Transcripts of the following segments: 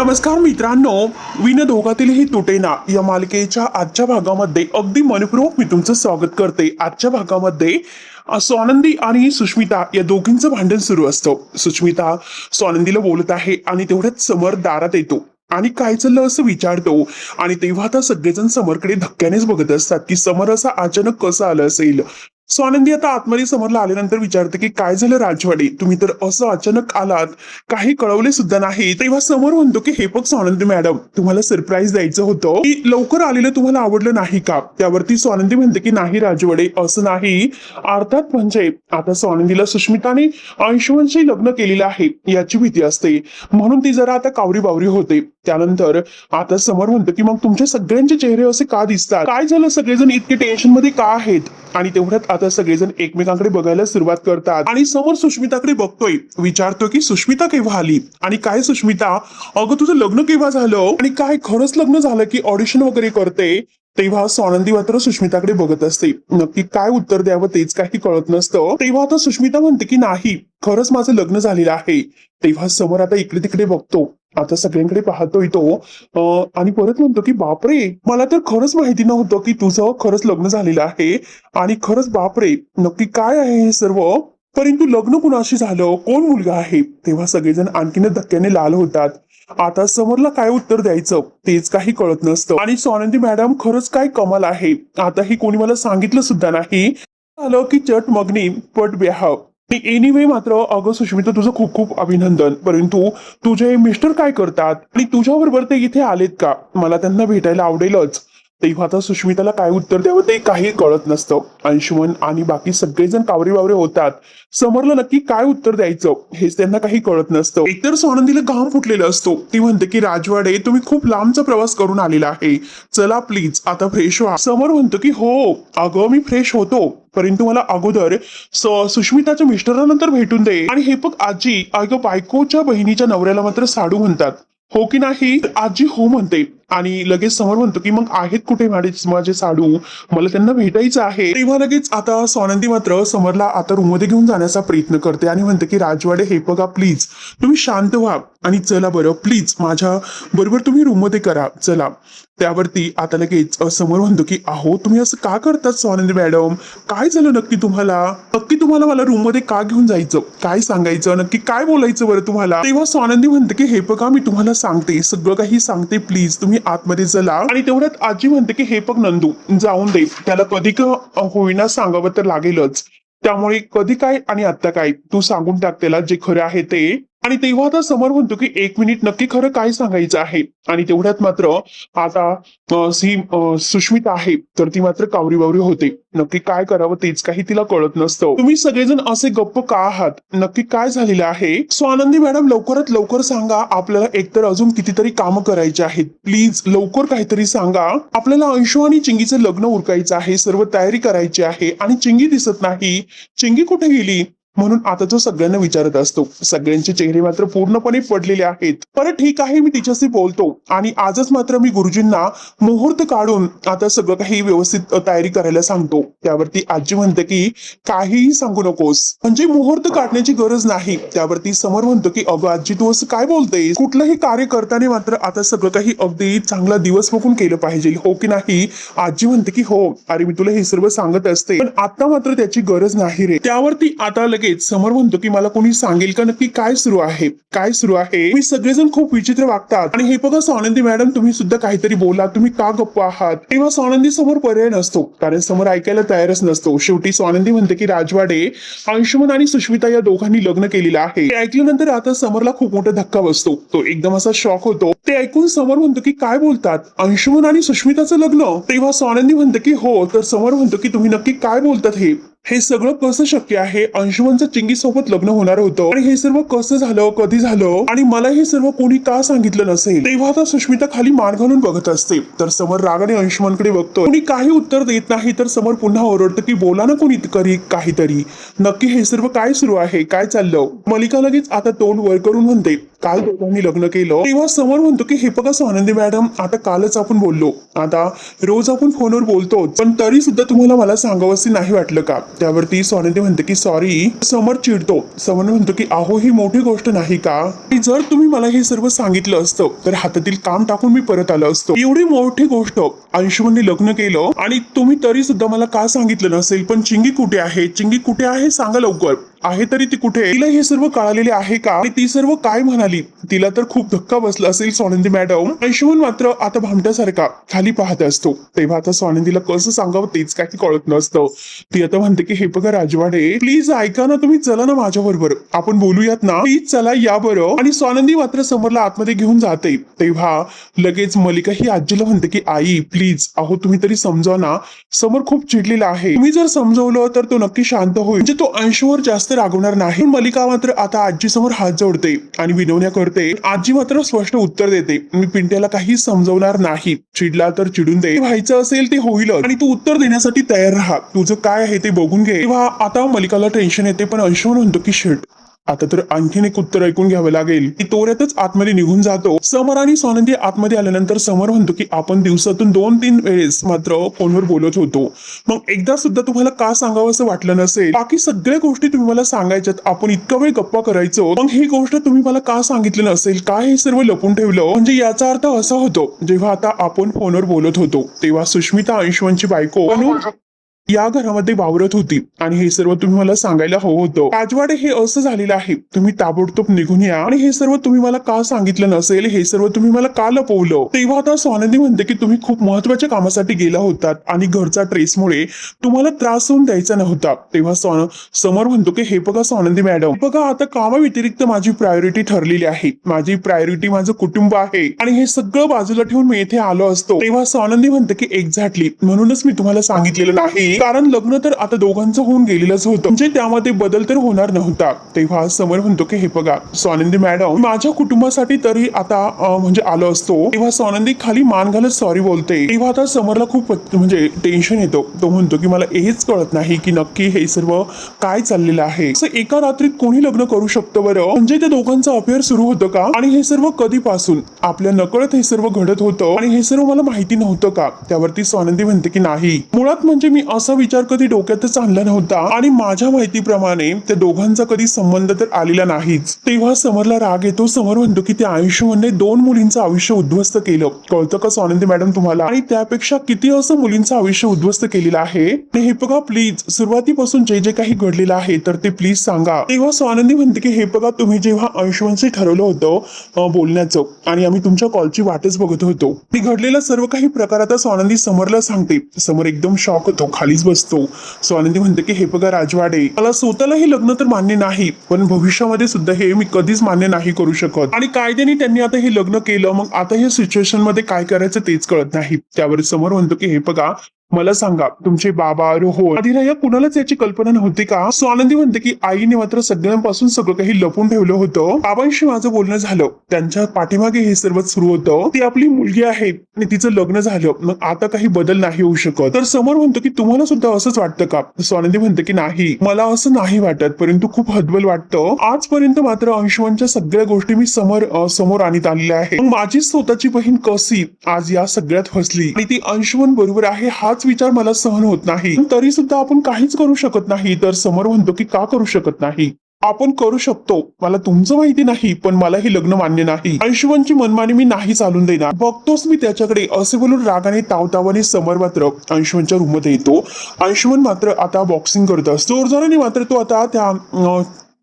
नमस्कार मित्रांनो, विनोदोगातीलही तुटेना या मालिकेच्या आजच्या भागामध्ये अगदी मनपूर्वक मी तुमचं स्वागत करते. आजच्या भागामध्ये स्वानंदी आणि सुष्मिता या दोघींचं भांडण सुरू असतं. सुष्मिता स्वानंदीला बोलत आहे आणि तेवढ्यात समर दारात येतो आणि काय चाललं असं विचारतो. आणि तेव्हा आता सगळेजण समरकडे धक्क्यानेच बघत असतात की समर असा अचानक कसं आलं असेल. स्वानंदी आता आतमध्ये समरला आल्यानंतर विचारते की काय झालं राजवाडे, तुम्ही तर असं अचानक आलात, काही कळवले सुद्धा नाही. तेव्हा समोर म्हणतो की हे बघ स्वानंदी मॅडम, तुम्हाला सरप्राईज द्यायचं होतं की लवकर आलेलं तुम्हाला आवडलं नाही का. त्यावरती स्वानंदी म्हणते की नाही राजवाडे, असं नाही. अर्थात म्हणजे आता स्वानंदीला सुष्मिताने अंशुवंशी लग्न केलेलं आहे याची भीती असते, म्हणून ती जरा आता कावरी बावरी होते. त्यानंतर आता समोर म्हणतो की मग तुमचे सगळ्यांचे चेहरे असे का दिसतात, काय झालं, सगळेजण इतके टेन्शन मध्ये का आहेत. आणि तेवढ्यात आता सगळेजण एकमेकांकडे बघायला सुरुवात करतात आणि समोर सुष्मिताकडे बघतोय, विचारतोय की सुष्मिता केव्हा आली आणि काय सुष्मिता, अगं तुझं लग्न केव्हा झालं आणि काय खरंच लग्न झालं की ऑडिशन वगैरे करते. तेव्हा स्वानंदी मात्र सुष्मिताकडे बघत असते, नक्की काय उत्तर द्यावं तेच काही कळत नसतं. तेव्हा आता सुष्मिता म्हणते की नाही, खरंच माझं लग्न झालेलं आहे. तेव्हा समोर आता इकडे तिकडे बघतो, आता सगळ्यांकडे पाहतोय तो आणि परत म्हणतो की बापरे, मला तर खरंच माहिती नव्हतं की तुझं खरंच लग्न झालेलं आहे. आणि खरंच बापरे, नक्की काय आहे हे सर्व, परंतु लग्न कुणाशी झालं, कोण मुलगा आहे. तेव्हा सगळेजण आणखीनच धक्क्याने लाल होतात. आता समोरला काय उत्तर द्यायचं तेच काही कळत नसतं. आणि स्वानंदी मॅडम खरंच काय कमाल आहे, आता ही कोणी मला सांगितलं सुद्धा नाही. आलं की चट मगनी पट ब्याह. एनिवे मात्र अगं सुष्मिता, तुझं खूप खूप अभिनंदन, परंतु तुझे मिस्टर काय करतात आणि तुझ्या बरोबर ते इथे आलेत का, मला त्यांना भेटायला आवडेलच. तेव्हा आता सुष्मिताला काय उत्तर द्यावं ते काही कळत नसतं. अंशुमन आणि बाकी सगळेजण कावरे बावरे होतात. समरला नक्की काय उत्तर द्यायचं हेच त्यांना काही कळत नसतं. एकतर स्वानंदीला घाम फुटलेला असतो. ती म्हणते की राजवाडे, तुम्ही खूप लांबचा प्रवास करून आलेला आहे, चला प्लीज आता फ्रेश व्हा. समर म्हणतो की हो अगं मी फ्रेश होतो, परंतु मला अगोदर सुष्मिताच्या मिस्टरांना तर भेटून दे. आणि हे बघ आजी, अगं बायकोच्या बहिणीच्या नवऱ्याला मात्र साडू म्हणतात, हो की नाही. आजी हो म्हणते आणि लगेच समोर म्हणतो की मग आहेत कुठे माझे साडू, मला त्यांना भेटायचं आहे. तेव्हा लगेच आता स्वानंदी मात्र समरला आता रूममध्ये घेऊन जाण्याचा प्रयत्न करते आणि म्हणते की राजवाडे हे बघा प्लीज, तुम्ही शांत व्हा आणि चला बरं प्लीज माझ्या बरोबर तुम्ही रूममध्ये करा चला. त्यावरती आता लगेच समोर म्हणतो की अहो तुम्ही असं का करतात स्वानंदी मॅडम, काय झालं नक्की तुम्हाला मला रूम मध्ये का घेऊन जायचं, काय सांगायचं, नक्की काय बोलायचं बरं तुम्हाला. तेव्हा स्वानंदी म्हणते की हे बघा मी तुम्हाला सांगते, सगळं काही सांगते, प्लीज तुम्ही आतमध्ये चला. आणि तेवढ्यात आजी म्हणते की हे बघ नंदू, जाऊन दे त्याला, कधी होईना सांगावं तर लागेलच, त्यामुळे कधी काय आणि आता काय तू सांगून टाक त्याला जे खरं आहे ते. आणि तेव्हा आता समोर म्हणतो की एक मिनिट, नक्की खरं काय सांगायचं आहे. आणि तेवढ्यात मात्र आता सुष्मिता आहे तर ती मात्र कावरी बावरी होते, नक्की काय करावं तेच काही तिला कळत नसतं. तुम्ही सगळेजण असे गप्प का आहात, नक्की काय झालेलं आहे. स्वानंदी मॅडम लवकरात लवकर सांगा, आपल्याला एकतर अजून कितीतरी कामं करायची आहेत, प्लीज लवकर काहीतरी सांगा. आपल्याला अंशू आणि चिंगीचं लग्न उरकायचं आहे, सर्व तयारी करायची आहे आणि चिंगी दिसत नाही, चिंगी कुठे गेली. म्हणून आता तो सगळ्यांना विचारत असतो. सगळ्यांचे चेहरे मात्र पूर्णपणे पडलेले आहेत. बरं ठीक आहे, मी तिच्याशी बोलतो आणि आजच मात्र मी गुरुजींना मुहूर्त काढून आता सगळं काही व्यवस्थित तयारी करायला सांगतो. त्यावरती आजी म्हणते की काहीही सांगू नकोस, म्हणजे मुहूर्त काढण्याची गरज नाही. त्यावरती समोर म्हणतो की अगं आजी तू असं काय बोलतेस, कुठलंही कार्य करताना मात्र आता सगळं काही अगदी चांगला दिवस बघून केलं पाहिजे, हो की नाही. आजी म्हणते की हो अरे मी तुला हे सर्व सांगत असते, पण आता मात्र त्याची गरज नाही रे. त्यावरती आता लगेच समोर म्हणतो की मला कोणी सांगेल का नक्की काय सुरू आहे, काय सुरू आहे. मी सगळेजण खूप विचित्र वागतात आणि हे बघा स्वानंदी मॅडम तुम्ही सुद्धा काहीतरी बोला, तुम्ही का गप्प आहात. तेव्हा स्वानंदी समोर पर्याय नसतो, कारण समोर ऐकायला तयारच नसतो. शेवटी स्वानंदी म्हणते की राजवाडे, अंशुमन आणि सुष्मिता या दोघांनी लग्न केलेलं आहे. ते ऐकल्यानंतर आता समोरला खूप मोठा धक्का बसतो, तो एकदम असा शॉक होतो. ते ऐकून समोर म्हणतो की काय बोलतात, अंशुमन आणि सुष्मिताचं लग्न. तेव्हा स्वानंदी म्हणते की हो, तर समोर म्हणतो की तुम्ही नक्की काय बोलतात, हे सगळं कसं शक्य आहे. अंशुमनचं चिंगी सोबत लग्न होणार होतं आणि हे सर्व कसं झालं, कधी झालं आणि मला हे सर्व कोणी का सांगितलं नसेल. तेव्हा आता सुष्मिता खाली मान घालून बघत असते, तर समोर रागाने अंशुमनकडे बघतो, कोणी काही उत्तर देत नाही. तर समोर पुन्हा ओरडतं की बोला ना कोणी काहीतरी, नक्की हे सर्व काय सुरू आहे, काय चाललं. मलिका लगेच आता तोंड वर करून म्हणते काल दोघांनी लग्न केलं तेव्हा समर म्हणतो की हे बघा स्वानंदी मॅडम, आता कालच आपण बोललो, आता रोज आपण फोनवर बोलतो, पण तरी सुद्धा तुम्हाला मला सांगावंसे नाही वाटलं का? त्यावरती स्वानंदी म्हणते की सॉरी. समर चिडतो. समर म्हणतो की अहो ही मोठी गोष्ट नाही का? जर तुम्ही मला हे सर्व सांगितलं असतं तर हातातील काम टाकून मी परत आलो असतो. एवढी मोठी गोष्ट अंशुमनने लग्न केलं आणि तुम्ही तरी सुद्धा मला का सांगितलं नसेल? पण चिंगी कुठे आहे? चिंगी कुठे आहे सांगा लवकर. आहे तरी ती कुठे? तिला हे सर्व कळालेले आहे का? आणि ती सर्व काय म्हणाली? तिला तर खूप धक्का बसला असेल स्वानंदी मॅडम. अंशुमन मात्र आता भामट्यासारखा खाली पाहत असतो. तेव्हा आता स्वानंदीला कसं सांगावं तेच काही कळत नसतं. ती आता म्हणते की हे बघा राजवाडे, प्लीज ऐका ना, तुम्ही चला ना माझ्या बरोबर, आपण बोलूयात ना, प्लीज चला या बरं. आणि स्वानंदी मात्र समरला आतमध्ये घेऊन जाते. तेव्हा लगेच मलिका ही आजीला म्हणते की आई प्लीज, अहो तुम्ही तरी समजावा ना, समर खूप चिडलेला आहे, तुम्ही जर समजवलं तर तो नक्की शांत होईल, म्हणजे तो अंशूवर जास्त रागवणार नाही. मलिका मात्र आता आजी समोर हात जोडते आणि विनवण्या करते. आजी मात्र स्पष्ट उत्तर देते, मी पिंट्याला काही समजवणार नाही, चिडला तर चिडून दे, व्हायचं असेल ते होईल आणि तू उत्तर देण्यासाठी तयार राहा, तुझं काय आहे ते बघून घे. तेव्हा आता मलिकाला टेन्शन येते, पण अंशुमन म्हणतो की शिट, आता तर आणखीन एक उत्तर ऐकून घ्यावं लागेल. ती तोऱ्यातच आतमध्ये निघून जातो. समर आणि स्वानंदी आतमध्ये आल्यानंतर समर म्हणतो की आपण दिवसातून 2-3 वेळेस मात्र फोनवर बोलत होतो, मग एकदा सुद्धा तुम्हाला का सांगावं असं वाटलं नसेल? बाकी सगळ्या गोष्टी तुम्ही मला सांगायच्यात, आपण इतका वेळ गप्पा करायचो, मग ही गोष्ट तुम्ही मला का सांगितलं नसेल? काय हे सर्व लपून ठेवलं? म्हणजे याचा अर्थ असा होतो, जेव्हा आता आपण फोनवर बोलत होतो तेव्हा सुष्मिता अंशुमनची बायको या घरामध्ये वावरत होती आणि हे सर्व तुम्ही मला सांगायला हवं होतं. राजवाडे हे असं झालेलं आहे, तुम्ही ताबडतोब निघून या आणि हे सर्व तुम्ही मला का सांगितलं नसेल? हे सर्व तुम्ही मला का लपवलं? तेव्हा आता स्वानंदी म्हणते की तुम्ही खूप महत्वाच्या कामासाठी गेला होतात आणि घरच्या ट्रेसमुळे तुम्हाला त्रास होऊन द्यायचा नव्हता. तेव्हा समर म्हणतो की हे बघा स्वानंदी मॅडम, बघा आता कामाव्यतिरिक्त माझी प्रायोरिटी ठरलेली आहे, माझी प्रायोरिटी माझं कुटुंब आहे आणि हे सगळं बाजूला ठेवून मी इथे आलो असतो. तेव्हा स्वानंदी म्हणते की एक्झॅक्टली, म्हणूनच मी तुम्हाला सांगितलेलं नाही, कारण लग्न तर आता दोघांचं होऊन गेलेलंच होतं, म्हणजे त्यामध्ये बदल तर होणार नव्हता. तेव्हा समर म्हणतो की हे बघा स्वानंदी मॅडम, माझ्या कुटुंबासाठी तरी आता म्हणजे आलो असतो. तेव्हा स्वानंदी खाली मान घालत सॉरी बोलते. तेव्हा आता समरला खूप म्हणजे टेन्शन येतो. तो म्हणतो की मला हेच कळत नाही की नक्की हे सर्व काय चाललेलं आहे. असं एका रात्रीत कोणी लग्न करू शकतं बरं? म्हणजे त्या दोघांचं अफेअर सुरू होतं का? आणि हे सर्व कधीपासून? आपल्या नकळत हे सर्व घडत होतं आणि हे सर्व मला माहिती नव्हतं का? त्यावरती स्वानंदी म्हणते की नाही, मुळात म्हणजे मी असा विचार कधी डोक्यातच आणला नव्हता आणि माझ्या माहितीप्रमाणे त्या दोघांचा कधी संबंध तर आलेला नाहीच. तेव्हा समरला राग येतो. समर म्हणतो की त्या आयुष्यमनने 2 मुलींचं आयुष्य उद्ध्वस्त केलं, कळतं का स्वानंदी मॅडम तुम्हाला? आणि त्यापेक्षा किती असं मुलींचं आयुष्य उद्ध्वस्त केलेलं आहे. हे बघा प्लीज, सुरुवातीपासून जे जे काही घडलेलं आहे तर ते प्लीज सांगा. तेव्हा स्वानंदी म्हणते की हे बघा, तुम्ही जेव्हा अंशुवंशी ठरवलं होतं बोलण्याचं आणि आम्ही तुमच्या कॉलची वाटच बघत होतो, ते घडलेला सर्व काही प्रकार आता स्वानंदी समरला सांगते. समर एकदम शॉक होतो, खालीच बसतो. स्वानंदी म्हणते की हे बघा राजवाडे, मला स्वतःला हे लग्न तर मान्य नाही, पण भविष्यामध्ये सुद्धा हे मी कधीच मान्य नाही करू शकत. आणि कायद्याने त्यांनी आता हे लग्न केलं, मग आता हे सिच्युएशन मध्ये काय करायचं तेच कळत नाही. त्यावर समर म्हणतो की हे बघा, मला सांगा, तुमचे बाबा रोहन आदिराया कुणालाच याची कल्पना नव्हती का? स्वानंदी म्हणते की आईने मात्र सगळ्यांपासून सगळं काही लपून ठेवलं होतं. बाबांशी माझं बोलणं झालं, त्यांच्या पाठीमागे हे सर्व सुरू होतं. ती आपली मुलगी आहे आणि तिचं लग्न झालं, मग आता काही बदल नाही होऊ शकत. तर समोर म्हणतो की तुम्हाला सुद्धा असंच वाटतं का? स्वानंदी म्हणते की नाही, मला असं नाही वाटत, परंतु खूप हतबल वाटतं. आजपर्यंत मात्र अंशुमनच्या सगळ्या गोष्टी मी समोर आणत आलेल्या आहे. माझी स्वतःची बहीण कशी आज या सगळ्यात फसली आणि ती अंशुमन बरोबर आहे हाच विचार मला सहन होत नाही. तरी सुद्धा आपण काहीच करू शकत नाही. तर समोर म्हणतो की का करू शकत नाही? आपण करू शकतो. मला तुमचं माहिती नाही, पण मला हे लग्न मान्य नाही. अंशुमनची मनमानी मी नाही चालून देणार. बघतोच मी त्याच्याकडे, असे बोलून रागाने तावतावाने समर मात्र अंशुमनच्या रूम मध्ये येतो. अंशुमन मात्र आता बॉक्सिंग करत असतो. जोरजोराने मात्र तो आता त्या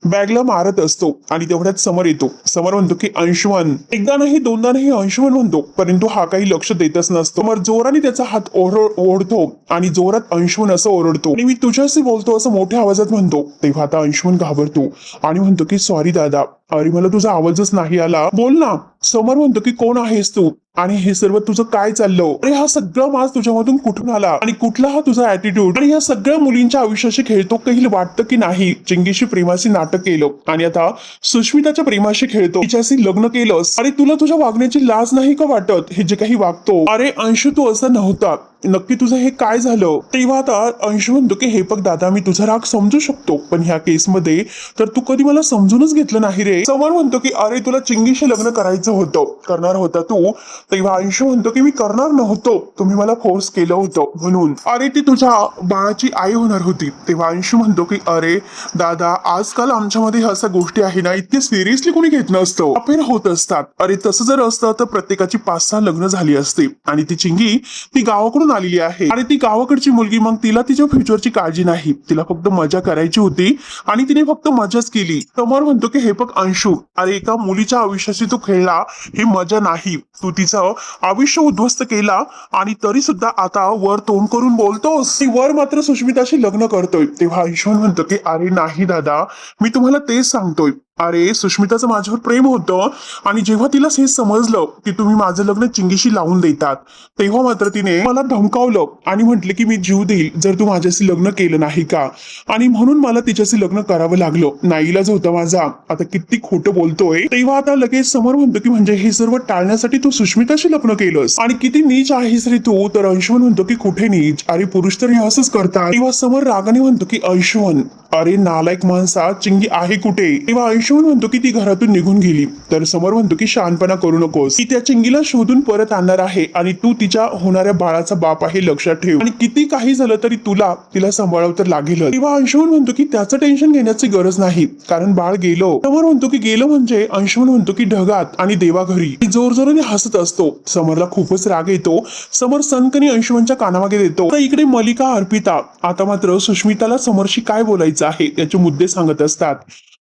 बॅगला मारत असतो आणि तेवढ्यात समर येतो. समर म्हणतो की अंशुमन, एकदा नाही दोनदा नाही अंशुमन म्हणतो, परंतु हा काही लक्ष देतच नसतो. समर जोराने त्याचा हात ओढतो आणि जोरात अंशुमन असं ओरडतो आणि मी तुझ्याशी बोलतो असं मोठ्या आवाजात म्हणतो. तेव्हा आता अंशुमन घाबरतो आणि म्हणतो की सॉरी दादा, अरे मला तुझा आवाजच नाही आला, बोल ना. समर म्हणतो की कोण आहेस तू आणि हे सर्व तुझं काय चाललं? अरे हा सगळा माज तुझ्यामधून कुठून आला आणि कुठला हा तुझा ऍटिट्यूड? आणि या सगळ्या मुलींच्या आयुष्याशी खेळतो, काही वाटतं की नाही चिंगीशी प्रेमाशी नाटक केलं आणि आता सुष्मिताच्या प्रेमाशी खेळतो, तिच्याशी लग्न केलंस आणि तुला तुझ्या वागण्याची लाज नाही का वाटत? हे जे काही वागतो, अरे अंशू तू असं नव्हता, नक्की तुझं हे काय झालं? तेव्हा आता अंशू म्हणतो की हे बघ दादा, मी तुझा राग समजू शकतो, पण ह्या केसमध्ये तर तू कधी मला समजूनच घेतलं नाही रे. समर म्हणतो की अरे तुला चिंगीशी लग्न करायचं होतं, करणार होता तू. तेव्हा अंशू म्हणतो की मी करणार नव्हतो, तुम्ही मला फोर्स केलं होतं म्हणून. अरे ती तुझ्या बाळाची आई होणार होती. तेव्हा अंशू म्हणतो की अरे दादा, आजकाल आमच्यामध्ये ह्या अशा गोष्टी आहे ना, इतके सिरियसली कोणी घेत नसतं. अफेअर होत असतात. अरे तसं जर असतं तर प्रत्येकाची 5-6 लग्न झाली असती. आणि ती चिंगी ती गावाकडून आलेली आहे आणि ती गावाकडची मुलगी, मग तिला तिच्या फ्युचरची काळजी नाही, तिला फक्त मजा करायची होती आणि तिने फक्त मजाच केली. समोर म्हणतो की हे बघ अंशू, अरे एका मुलीच्या आयुष्याशी तू खेळला, ही मजा नाही. तू तिचं आयुष्य उद्ध्वस्त केला आणि तरी सुद्धा आता वर तोंड करून बोलतोस. ती वर मात्र सुष्मिताशी लग्न करतोय. तेव्हा अंशुमन म्हणतो की अरे नाही दादा, मी तुम्हाला तेच सांगतोय. अरे सुष्मिताचं माझ्यावर प्रेम होतं आणि जेव्हा तिला हे समजलं की तुम्ही माझं लग्न चिंगीशी लावून देतात, तेव्हा मात्र तिने मला धमकावलं आणि म्हटले की मी जीव देईल जर तू माझ्याशी लग्न केलं नाही का. आणि म्हणून मला तिच्याशी लग्न करावं लागलं, नाईलाज होता माझा. आता किती खोटं बोलतोय. तेव्हा आता लगेच समोर म्हणतो की म्हणजे हे सर्व टाळण्यासाठी तू सुष्मिताशी लग्न केलंस आणि किती नीच आहेस रे तू. तर अंशुमन म्हणतो की कुठे नीच, अरे पुरुष तर हे असंच करतात. तेव्हा समोर रागाने म्हणतो की अंशुमन, अरे नालायक माणसा, चिंगी आहे कुठे? तेव्हा अंशुमन म्हणतो की ती घरातून निघून गेली. तर समोर म्हणतो की शहाणपणा करू नकोस, ती त्या चिंगीला शोधून परत आणणार आहे आणि तू तिच्या होणाऱ्या बाळाचा बाप आहे, लक्षात ठेव. आणि किती काही झालं तरी तुला तिला सांभाळावं तर लागेल. तेव्हा अंशुमन म्हणतो की त्याचं टेन्शन घेण्याची गरज नाही, कारण बाळ गेलो. समोर म्हणतो की गेलं म्हणजे? अंशुमन म्हणतो की ढगात आणि देवा घरी. जोर जोराने हसत असतो. समरला खूपच राग येतो. समोर सनकनी अंशुमनच्या कानामागे देतो. तर इकडे मलिका, अर्पिता आता मात्र सुष्मिताला समोरशी काय बोलायचं आहे त्याचे मुद्दे सांगत असतात.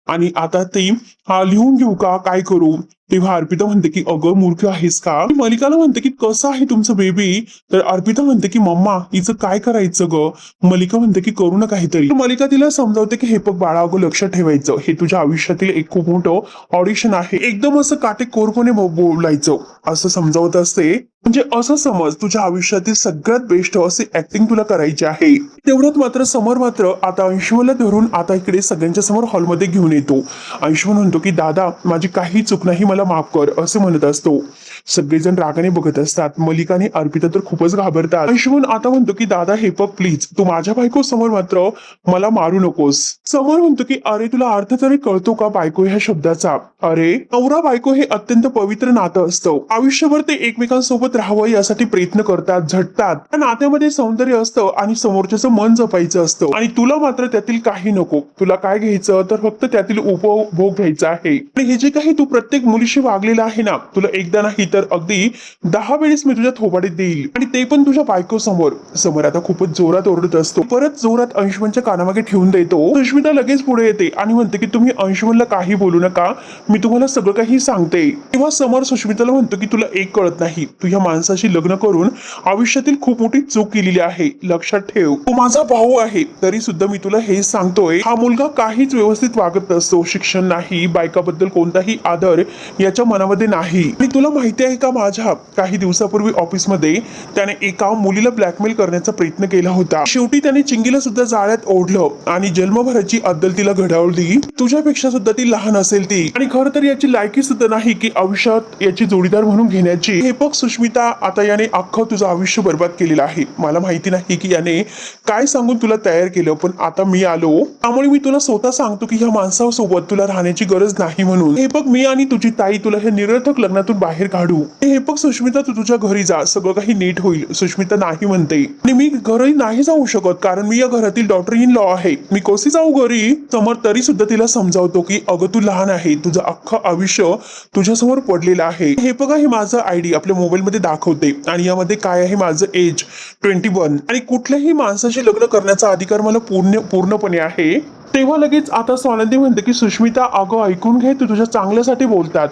आणि आता ती लिहून घेऊ का, काय करू? तेव्हा अर्पिता म्हणते की अगं मूर्ख आहेस का? मलिकाला म्हणते की कसं आहे तुमचं बेबी? तर अर्पिता म्हणते की मम्मा हिचं काय करायचं ग? मलिका म्हणते की करू ना काहीतरी. मलिका तिला समजावते की हे बघ बाळा, अगं लक्षात ठेवायचं, हे तुझ्या आयुष्यातील एक खूप मोठं ऑडिशन आहे, एकदम असं काटेकोरपणे बोलायचं असं समजावत असते. म्हणजे असं समज तुझ्या आयुष्यातील सगळ्यात बेस्ट असे ऍक्टिंग तुला करायची आहे. तेवढ्यात मात्र समर मात्र आता अंशुमनला धरून आता इकडे सगळ्यांच्या समोर हॉलमध्ये घेऊन येतो. अंशुमन म्हणतो की दादा, माझी काही चूक नाही, मला माफ कर, असं म्हणत असतो. सगळेजण रागाने बघत असतात. मलिका आणि अर्पिता तर खूपच घाबरतात. अंशुमन आता म्हणतो की दादा हे बघ प्लीज, तू माझ्या बायको समोर मात्र मला मारू नकोस. समोर म्हणतो की अरे तुला अर्थ तरी कळतो का बायको ह्या शब्दाचा? अरे नवरा बायको हे अत्यंत पवित्र नातं असतं. आयुष्यभर ते एकमेकांसोबत राहावं यासाठी प्रयत्न करतात, झटतात. त्या नात्यामध्ये सौंदर्य असतं आणि समोरच्याचं मन जपायचं असतं. आणि तुला मात्र त्यातील काही नको. तुला काय घ्यायचं तर फक्त त्यातील उपभोग घ्यायचा आहे. आणि हे जे काही तू प्रत्येक मुलीशी वागलेला आहे ना, तुला एकदा नाही तर अगदी 10 वेळेस मी तुझ्या थोबाडीत देईल, आणि ते पण तुझ्या बायको समोर. समोर आता खूपच जोरात ओरडत असतो. परत जोरात अंशुमनच्या कानामागे ठेवून देतो. सुष्मिता लगेच पुढे येते आणि म्हणते की तुम्ही अंशुमनला काही बोलू नका, मी तुम्हाला सगळं काही सांगते. तेव्हा समोर सुष्मिताला म्हणतो की तुला एक कळत नाही, तू ह्या माणसाशी लग्न करून आयुष्यातील खूप मोठी चूक केलेली आहे, लक्षात ठेव. तू माझा भाऊ आहे तरी सुद्धा मी तुला हेच सांगतोय, हा मुलगा काहीच व्यवस्थित वागत नसतो. शिक्षण नाही, बायकाबद्दल कोणताही आदर याच्या मनामध्ये नाही. आणि तुला माहिती आहे का, माझ्या काही दिवसापूर्वी ऑफिसमध्ये त्याने एका मुलीला ब्लॅकमेल करण्याचा प्रयत्न केला होता. शेवटी त्याने चिंगीला सुद्धा जाळ्यात ओढलं आणि जन्मभराची अद्दल तिला घडवली. तुझ्यापेक्षा सुद्धा ती लहान असेल ती, आणि खरं तर याची लायकी सुद्धा नाही की आयुष्यात याची जोडीदार म्हणून घेण्याची. हे बघ सुष्मिता, आता याने अख्खं तुझं आयुष्य बर्बाद केलेलं आहे. मला माहिती नाही की याने काय सांगून तुला तयार केलं, पण आता मी आलो त्यामुळे मी तुला स्वतः सांगतो की ह्या माणसासोबत तुला राहण्याची गरज नाही म्हणून. हे बघ, मी आणि तुझी ताई तुला हे निरर्थक लग्नातून बाहेर काढू. हे बघ सुष्मिता, तू तुझ्या घरी जा, सगळं काही नीट होईल. सुष्मिता नाही म्हणते. आणि मी घरी नाही जाऊ शकत कारण मी या घरातील डॉटर इन लॉ आहे, मी कशी जाऊ घरी? समोर तरी सुद्धा तिला समजावतो की अगं तू लहान आहे, तुझं अख्खं आयुष्य तुझ्यासमोर पडलेलं आहे. हे बघा, हे माझं आयडी आपल्या मोबाईल मध्ये दाखवते आणि यामध्ये काय आहे, माझं एज 21 आणि कुठल्याही माणसाशी लग्न करण्याचा अधिकार मला पूर्णपणे आहे. तेव्हा लगेच आता स्वानंदी म्हणते की सुष्मिता, अगं ऐकून घे, तू तुझ्या चांगल्यासाठी बोलतात.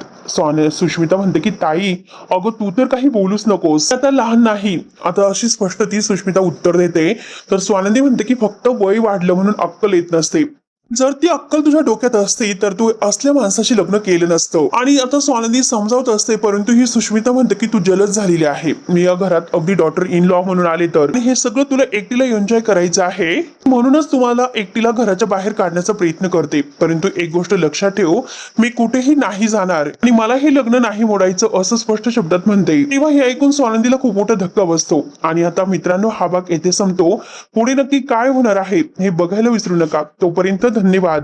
सुष्मिता म्हणते की ताई, अगं तू तर काही बोलूच नकोस, आता लहान नाही. आता अशी स्पष्ट ती सुष्मिता उत्तर देते. तर स्वानंदी म्हणते की फक्त वय वाढलं म्हणून अक्कल येत नसते. जर ती अक्कल तुझ्या डोक्यात असती तर तू असल्या माणसाशी लग्न केलं नसतं. आणि आता स्वानंदी समजावत असते, परंतु ही सुष्मिता म्हणते की तू जलद झालेली आहे. मी या घरात अगदी डॉटर इन लॉ म्हणून आले तर, आणि हे सगळं तुला एकटीला एन्जॉय करायचं आहे, म्हणूनच तुम्हाला एकटीला घराच्या बाहेर काढण्याचा प्रयत्न करते. परंतु एक गोष्ट लक्षात ठेव, मी कुठेही नाही जाणार आणि मला हे लग्न नाही मोडायचं असं स्पष्ट शब्दात म्हणते. तेव्हा हे ऐकून स्वानंदीला खूप मोठा धक्का बसतो. आणि आता मित्रांनो, हा भाग येथे संपतो. पुढे नक्की काय होणार आहे हे बघायला विसरू नका. तोपर्यंत धन्यवाद.